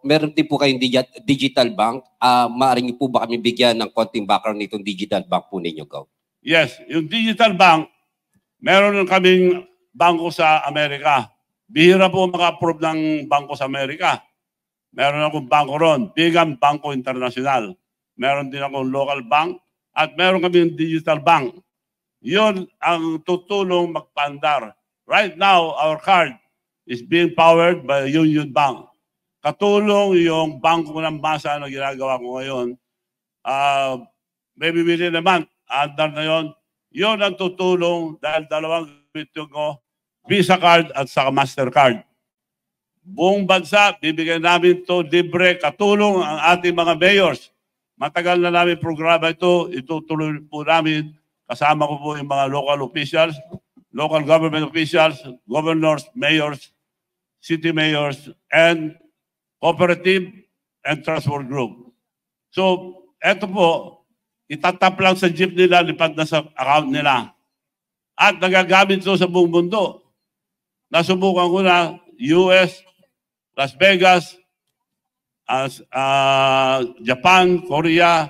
meron din po kayong digital bank. Maaring po ba kami bigyan ng konting background nitong digital bank po ninyo, Gov? Yes, yung digital bank, meron kaming bangko sa Amerika. Bihira po maka-approve ng bangko sa Amerika. Meron akong bangko ron, Bigan Bangko International. Meron din akong local bank at meron kaming digital bank. Yun ang tutulong magpandar. Right now, our card is being powered by Union Bank. Katulong yung bangko ng masa na ginagawa ko ngayon. Maybe within a month, andar na yun. Yun ang tutulong dahil dalawang gamit ko, Visa card at saka Mastercard. Buong bansa, bibigyan namin ito libre, katulong ang ating mga mayors. Matagal na namin programa ito, itutuloy po namin. Kasama ko po yung mga local officials, local government officials, governors, mayors, city mayors, and cooperative and transport group. So, eto po, itatap lang sa jeep nila, lipat na sa account nila. At nagagamit ito sa buong mundo. Nasubukan ko na US, Las Vegas, Japan, Korea,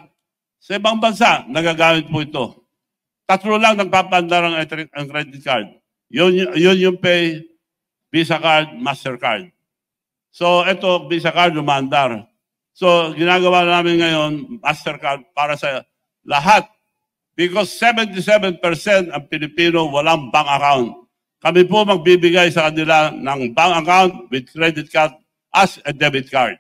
sa ibang bansa, nagagamit po ito. 3 lang nagpapandar ang credit card. Yun yung Pay, Visa card, Mastercard. So, ito, Visa card, lumandar. So, ginagawa namin ngayon, Mastercard para sa lahat. Because 77% ang Pilipino walang bank account. Kami po magbibigay sa kanila ng bank account with credit card as a debit card.